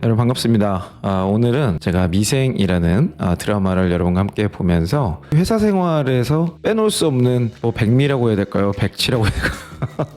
여러분 반갑습니다. 오늘은 제가 미생이라는 드라마를 여러분과 함께 보면서 회사 생활에서 빼놓을 수 없는 백미라고 해야 될까요? 백치라고 해야 될까요?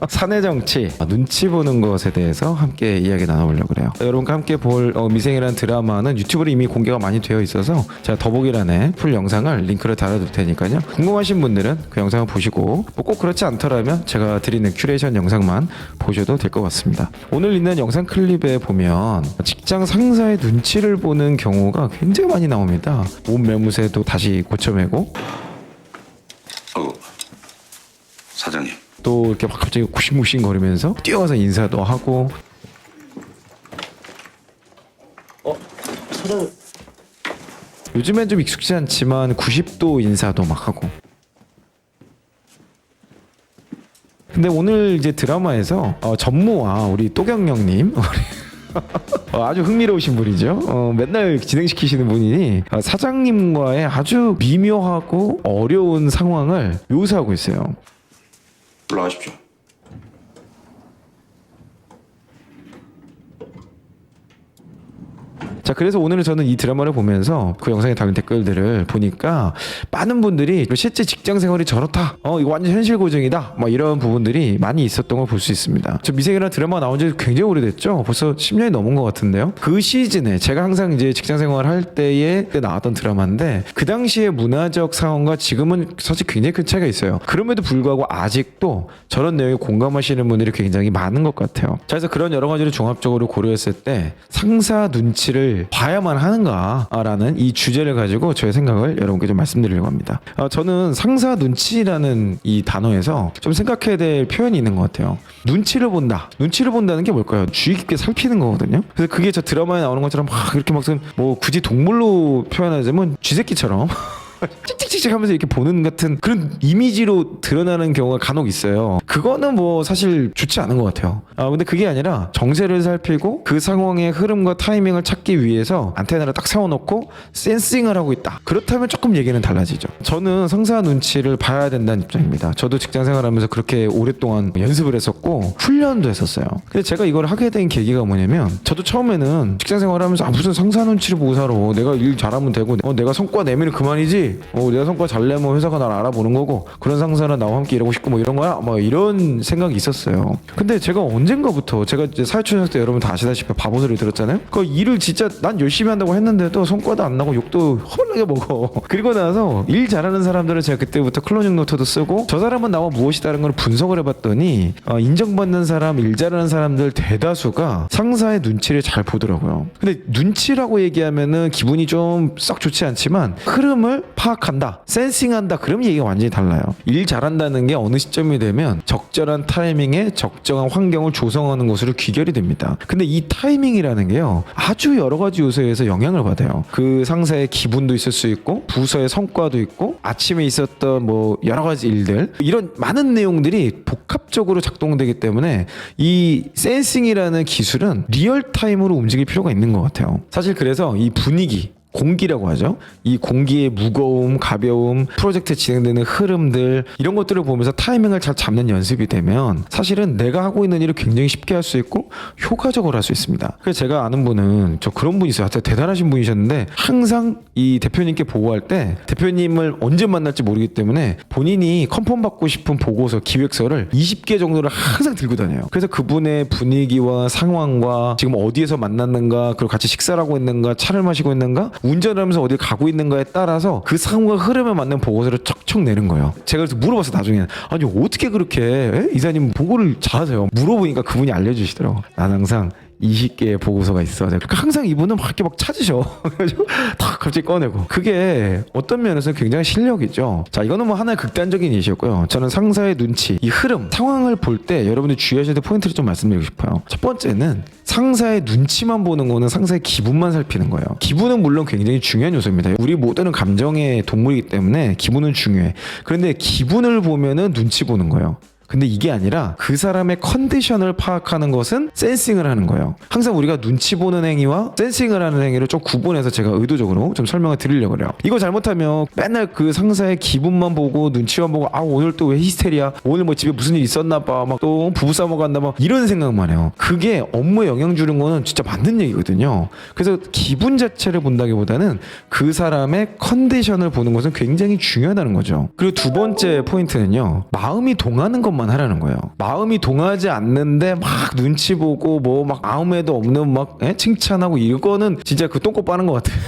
사내 정치, 눈치 보는 것에 대해서 함께 이야기 나눠보려고 그래요. 여러분과 함께 볼 미생이라는 드라마는 유튜브로 이미 공개가 많이 되어 있어서 제가 더보기란에 풀 영상을 링크를 달아둘 테니까요. 궁금하신 분들은 그 영상을 보시고 꼭 그렇지 않더라면 제가 드리는 큐레이션 영상만 보셔도 될 것 같습니다. 오늘 있는 영상 클립에 보면 직장 상사의 눈치를 보는 경우가 굉장히 많이 나옵니다. 옷 매무새도 다시 고쳐매고 사장님. 또 이렇게 막 갑자기 구신구신거리면서 뛰어가서 인사도 하고. 사장님. 요즘엔 좀 익숙지 않지만 90도 인사도 막 하고. 근데 오늘 이제 드라마에서 전무와 우리 또경영님 아주 흥미로우신 분이죠. 맨날 진행시키시는 분이니 사장님과의 아주 미묘하고 어려운 상황을 묘사하고 있어요. 올라가십시오. 자, 그래서 오늘 저는 이 드라마를 보면서 그 영상에 달린 댓글들을 보니까 많은 분들이 실제 직장 생활이 저렇다, 이거 완전 현실 고증이다, 막 이런 부분들이 많이 있었던 걸 볼 수 있습니다. 저 미생이라는 드라마 나온 지 굉장히 오래됐죠. 벌써 10년이 넘은 것 같은데요. 그 시즌에 제가 항상 이제 직장 생활 할 때에 나왔던 드라마인데 그 당시의 문화적 상황과 지금은 사실 굉장히 큰 차이가 있어요. 그럼에도 불구하고 아직도 저런 내용에 공감하시는 분들이 굉장히 많은 것 같아요. 자, 그래서 그런 여러 가지를 종합적으로 고려했을 때 상사 눈치를 봐야만 하는가라는 이 주제를 가지고 저의 생각을 여러분께 좀 말씀드리려고 합니다. 저는 상사 눈치라는 이 단어에서 좀 생각해야 될 표현이 있는 것 같아요. 눈치를 본다. 눈치를 본다는 게 뭘까요? 주의 깊게 살피는 거거든요. 그래서 그게 저 드라마에 나오는 것처럼 막 이렇게 막 굳이 동물로 표현하자면 쥐새끼처럼 찍찍찍찍 하면서 이렇게 보는 같은 그런 이미지로 드러나는 경우가 간혹 있어요. 그거는 뭐 사실 좋지 않은 것 같아요. 근데 그게 아니라 정세를 살피고 그 상황의 흐름과 타이밍을 찾기 위해서 안테나를 딱 세워놓고 센싱을 하고 있다. 그렇다면 조금 얘기는 달라지죠. 저는 상사 눈치를 봐야 된다는 입장입니다. 저도 직장 생활하면서 그렇게 오랫동안 연습을 했었고 훈련도 했었어요. 근데 제가 이걸 하게 된 계기가 뭐냐면 저도 처음에는 직장 생활하면서 무슨 상사 눈치를 보고 살아. 내가 일 잘하면 되고 내가 성과 내면 그만이지. 내가 성과 잘 내면 회사가 날 알아보는 거고 그런 상사는 나와 함께 일하고 싶고 뭐 이런 거야? 뭐 이런 생각이 있었어요. 근데 제가 언젠가부터 제가 이제 사회초년생 때 여러분 다 아시다시피 바보 소리 들었잖아요. 그 일을 진짜 난 열심히 한다고 했는데도 성과도 안 나고 욕도 허물나게 먹어. 그리고 나서 일 잘하는 사람들은 제가 그때부터 클로징 노트도 쓰고 저 사람은 나와 무엇이 다른 걸 분석을 해봤더니 인정받는 사람, 일 잘하는 사람들 대다수가 상사의 눈치를 잘 보더라고요. 근데 눈치라고 얘기하면은 기분이 좀 썩 좋지 않지만 흐름을 파악한다, 센싱한다, 그럼 얘기가 완전히 달라요. 일 잘한다는 게 어느 시점이 되면 적절한 타이밍에 적정한 환경을 조성하는 것으로 귀결이 됩니다. 근데 이 타이밍이라는 게요 아주 여러 가지 요소에서 영향을 받아요. 그 상사의 기분도 있을 수 있고 부서의 성과도 있고 아침에 있었던 뭐 여러 가지 일들, 이런 많은 내용들이 복합적으로 작동되기 때문에 이 센싱이라는 기술은 리얼타임으로 움직일 필요가 있는 것 같아요. 사실 그래서 이 분위기, 공기라고 하죠. 이 공기의 무거움, 가벼움, 프로젝트에 진행되는 흐름들, 이런 것들을 보면서 타이밍을 잘 잡는 연습이 되면 사실은 내가 하고 있는 일을 굉장히 쉽게 할 수 있고 효과적으로 할 수 있습니다. 그래서 제가 아는 분은 저 그런 분이 있어요. 하여튼 대단하신 분이셨는데 항상 이 대표님께 보고할 때 대표님을 언제 만날지 모르기 때문에 본인이 컨펌 받고 싶은 보고서, 기획서를 20개 정도를 항상 들고 다녀요. 그래서 그분의 분위기와 상황과 지금 어디에서 만났는가, 그리고 같이 식사를 하고 있는가, 차를 마시고 있는가, 운전을 하면서 어딜 가고 있는가에 따라서 그 상황과 흐름에 맞는 보고서를 척척 내는 거예요. 제가 그래서 물어봤어요. 나중에 아니 어떻게 그렇게 이사님 보고를 잘하세요? 물어보니까 그분이 알려주시더라고. 난 항상 20개의 보고서가 있어. 그러니까 항상 이분은 막 이렇게 막 찾으셔. 그래가지고 탁 갑자기 꺼내고. 그게 어떤 면에서 굉장히 실력이죠. 자, 이거는 뭐 하나의 극단적인 예시였고요. 저는 상사의 눈치, 이 흐름, 상황을 볼 때 여러분들이 주의하셔야 될 포인트를 좀 말씀드리고 싶어요. 첫 번째는 상사의 눈치만 보는 거는 상사의 기분만 살피는 거예요. 기분은 물론 굉장히 중요한 요소입니다. 우리 모두는 감정의 동물이기 때문에 기분은 중요해. 그런데 기분을 보면은 눈치 보는 거예요. 근데 이게 아니라 그 사람의 컨디션을 파악하는 것은 센싱을 하는 거예요. 항상 우리가 눈치 보는 행위와 센싱을 하는 행위를 좀 구분해서 제가 의도적으로 좀 설명을 드리려고 그래요. 이거 잘못하면 맨날 그 상사의 기분만 보고 눈치만 보고 아 오늘 또 왜 히스테리야, 오늘 뭐 집에 무슨 일 있었나 봐, 막 또 부부싸움 간다 막 이런 생각만 해요. 그게 업무에 영향 주는 거는 진짜 맞는 얘기거든요. 그래서 기분 자체를 본다기보다는 그 사람의 컨디션을 보는 것은 굉장히 중요하다는 거죠. 그리고 두 번째 포인트는요, 마음이 동하는 것만 하라는 거예요. 마음이 동하지 않는데 막 눈치 보고 뭐 막 아무에도 없는 막 칭찬하고 이거는 진짜 그 똥꼬 빠는 것 같아요.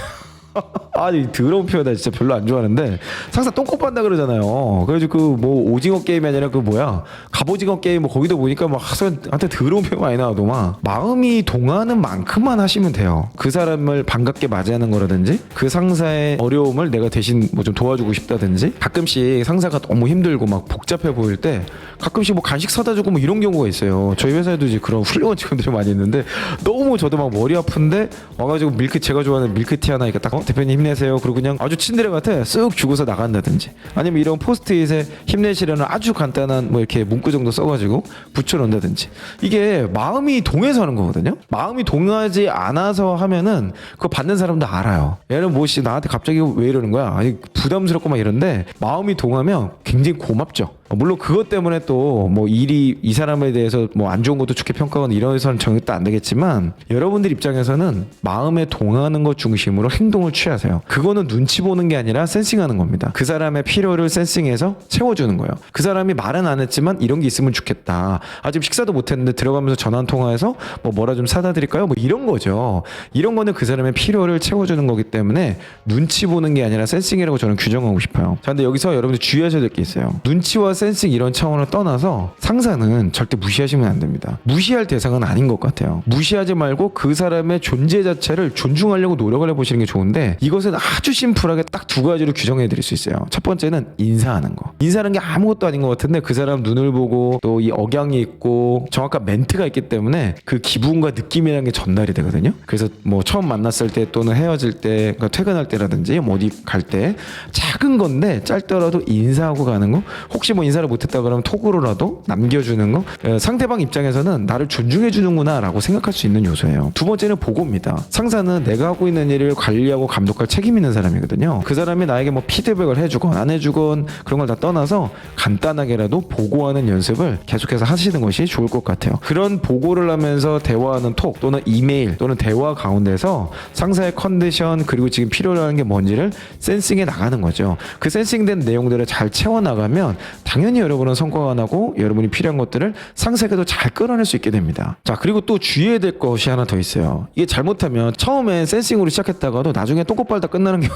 아니 더러운 표현이다. 진짜 별로 안 좋아하는데 항상 똥꼬 빤다 그러잖아요. 그래가지고 그 뭐 오징어 게임이 아니라 그 뭐야 갑오징어 게임 뭐 거기도 보니까 막 한테 더러운 표현 많이 나와도 막 마음이 동하는 만큼만 하시면 돼요. 그 사람을 반갑게 맞이하는 거라든지 그 상사의 어려움을 내가 대신 뭐 좀 도와주고 싶다든지, 가끔씩 상사가 너무 힘들고 막 복잡해 보일 때 가끔씩 뭐 간식 사다 주고 뭐 이런 경우가 있어요. 저희 회사에도 이제 그런 훌륭한 직원들이 많이 있는데 너무 저도 막 머리 아픈데 와가지고 제가 좋아하는 밀크티 하나 딱 대표님 힘내세요. 그리고 그냥 아주 친드레 같아 쓱 주고서 나간다든지, 아니면 이런 포스트잇에 힘내시라는 아주 간단한 뭐 이렇게 문구 정도 써가지고 붙여놓는다든지, 이게 마음이 동해서 하는 거거든요. 마음이 동하지 않아서 하면은 그거 받는 사람도 알아요. 얘는 뭐씨 나한테 갑자기 왜 이러는 거야, 아니 부담스럽고 막 이런데 마음이 동하면 굉장히 고맙죠. 물론 그것 때문에 또 뭐 일이 이 사람에 대해서 뭐 안 좋은 것도 좋게 평가하거나 이런 정도 안 되겠지만, 여러분들 입장에서는 마음에 동하는 것 중심으로 행동을 취하세요. 그거는 눈치 보는 게 아니라 센싱하는 겁니다. 그 사람의 필요를 센싱해서 채워주는 거예요. 그 사람이 말은 안 했지만 이런 게 있으면 좋겠다, 아직 식사도 못 했는데 들어가면서 전화 한 통화해서 뭐라 좀 사다 드릴까요, 뭐 이런 거죠. 이런 거는 그 사람의 필요를 채워주는 거기 때문에 눈치 보는 게 아니라 센싱이라고 저는 규정하고 싶어요. 자, 근데 여기서 여러분들 주의하셔야 될 게 있어요. 눈치와 센싱 이런 차원을 떠나서 상사는 절대 무시하시면 안 됩니다. 무시할 대상은 아닌 것 같아요. 무시하지 말고 그 사람의 존재 자체를 존중하려고 노력을 해보시는 게 좋은데, 이것은 아주 심플하게 딱 두 가지로 규정해 드릴 수 있어요. 첫 번째는 인사하는 거. 인사하는 게 아무것도 아닌 것 같은데 그 사람 눈을 보고 또 이 억양이 있고 정확한 멘트가 있기 때문에 그 기분과 느낌이라는 게 전달이 되거든요. 그래서 뭐 처음 만났을 때 또는 헤어질 때, 그러니까 퇴근할 때라든지 뭐 어디 갈 때 작은 건데 짧더라도 인사하고 가는 거, 혹시 뭐 인사를 못했다 그러면 톡으로라도 남겨주는 거, 상대방 입장에서는 나를 존중해 주는구나 라고 생각할 수 있는 요소예요. 두 번째는 보고입니다. 상사는 내가 하고 있는 일을 관리하고 감독할 책임 있는 사람이거든요. 그 사람이 나에게 뭐 피드백을 해주건 안 해주건 그런 걸 다 떠나서 간단하게라도 보고하는 연습을 계속해서 하시는 것이 좋을 것 같아요. 그런 보고를 하면서 대화하는 톡 또는 이메일 또는 대화 가운데서 상사의 컨디션 그리고 지금 필요로 하는 게 뭔지를 센싱해 나가는 거죠. 그 센싱된 내용들을 잘 채워나가면 당연히 여러분은 성과가 나고 여러분이 필요한 것들을 상사에게도 잘 끌어낼 수 있게 됩니다. 자, 그리고 또 주의해야 될 것이 하나 더 있어요. 이게 잘못하면 처음엔 센싱으로 시작했다가도 나중에 똥꼬 빨다 끝나는 게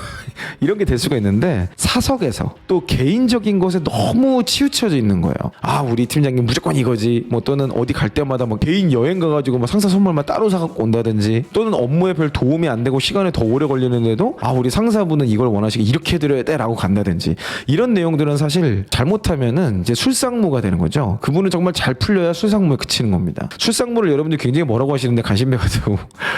이런 게 될 수가 있는데, 사석에서 또 개인적인 것에 너무 치우쳐져 있는 거예요. 아, 우리 팀장님 무조건 이거지, 뭐 또는 어디 갈 때마다 뭐 개인 여행 가가지고 뭐 상사 선물만 따로 사갖고 온다든지, 또는 업무에 별 도움이 안 되고 시간에 더 오래 걸리는데도 아 우리 상사분은 이걸 원하시게 이렇게 해드려야 돼 라고 간다든지, 이런 내용들은 사실 잘못하면은 이제 술상무가 되는 거죠. 그분은 정말 잘 풀려야 술상무에 그치는 겁니다. 술상무를 여러분들이 굉장히 뭐라고 하시는데 관심배가지고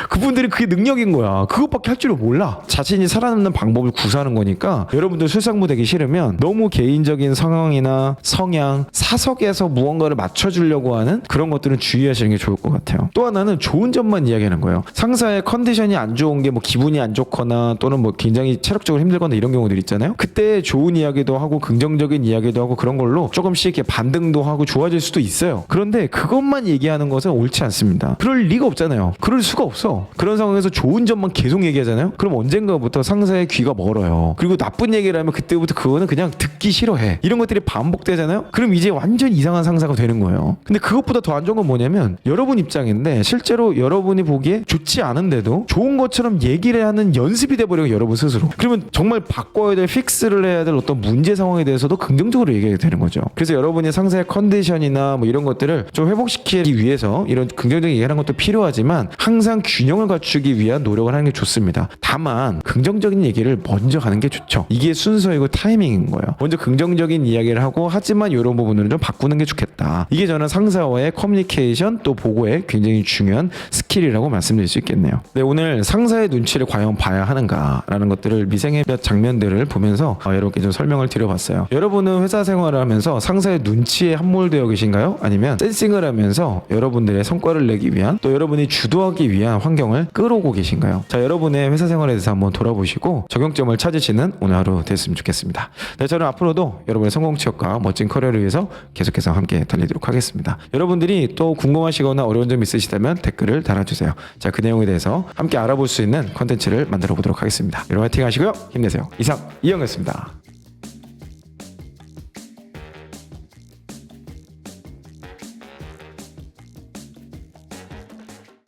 그분들이 그게 능력인 거야. 그것밖에 할 줄을 몰라. 자신이 살아남는 방법을 구사하는 거니까 여러분들 술상무 되기 싫으면 너무 개인적인 상황이나 성향, 사석에서 무언가를 맞춰주려고 하는 그런 것들은 주의하시는 게 좋을 것 같아요. 또 하나는 좋은 점만 이야기하는 거예요. 상사의 컨디션이 안 좋은 게 뭐 기분이 안 좋거나 또는 뭐 굉장히 체력적으로 힘들거나 이런 경우들 있잖아요. 그때 좋은 이야기도 하고 긍정적인 이야기도 하고 그런 걸로 조금씩 이렇게 반등도 하고 좋아질 수도 있어요. 그런데 그것만 얘기하는 것은 옳지 않습니다. 그럴 리가 없잖아요. 그럴 수가 없어. 그런 상황에서 좋은 점만 계속 얘기하잖아요. 그럼 언젠가부터 상사의 귀가 멀어요. 그리고 나쁜 얘기를 하면 그때부터 그거는 그냥 듣기 싫어해. 이런 것들이 반복되잖아요. 그럼 이제 완전 이상한 상사가 되는 거예요. 근데 그것보다 더 안 좋은 건 뭐냐면, 여러분 입장인데 실제로 여러분이 보기에 좋지 않은데도 좋은 것처럼 얘기를 하는 연습이 돼버려요, 여러분 스스로. 그러면 정말 바꿔야 될, 픽스를 해야 될 어떤 문제 상황에 대해서도 긍정적으로 얘기하게 되는 거죠. 그래서 여러분이 상사의 컨디션이나 뭐 이런 것들을 좀 회복시키기 위해서 이런 긍정적인 얘기하는 것도 필요하지만 항상 균형을 갖추기 위한 노력을 하는 게 좋습니다. 다만 긍정적인 얘기를 먼저 가는 게 좋죠. 이게 순서이고 타이밍인 거예요. 먼저 긍정적인 이야기를 하고, 하지만 이런 부분들은 좀 바꾸는 게 좋겠다. 이게 저는 상사와의 커뮤니케이션 또 보고에 굉장히 중요한 스킬이라고 말씀드릴 수 있겠네요. 네, 오늘 상사의 눈치를 과연 봐야 하는가라는 것들을 미생의 몇 장면들을 보면서 여러분께 좀 설명을 드려봤어요. 여러분은 회사 생활을 하면서 상사의 눈치에 함몰되어 계신가요? 아니면 센싱을 하면서 여러분들의 성과를 내기 위한, 또 여러분이 주도하기 위한 환경을 끌어오고 계신가요? 자, 여러분의 회사 생활에 대해서 한번 돌아보시고 적용점을 찾으시는 오늘 하루 됐으면 좋겠습니다. 네, 저는 앞으로도 여러분의 성공 취업과 멋진 커리어를 위해서 계속해서 함께 달리도록 하겠습니다. 여러분들이 또 궁금하시거나 어려운 점 있으시다면 댓글을 달아주세요. 자, 그 내용에 대해서 함께 알아볼 수 있는 컨텐츠를 만들어 보도록 하겠습니다. 여러분 화이팅 하시고요. 힘내세요. 이상 이영이었습니다.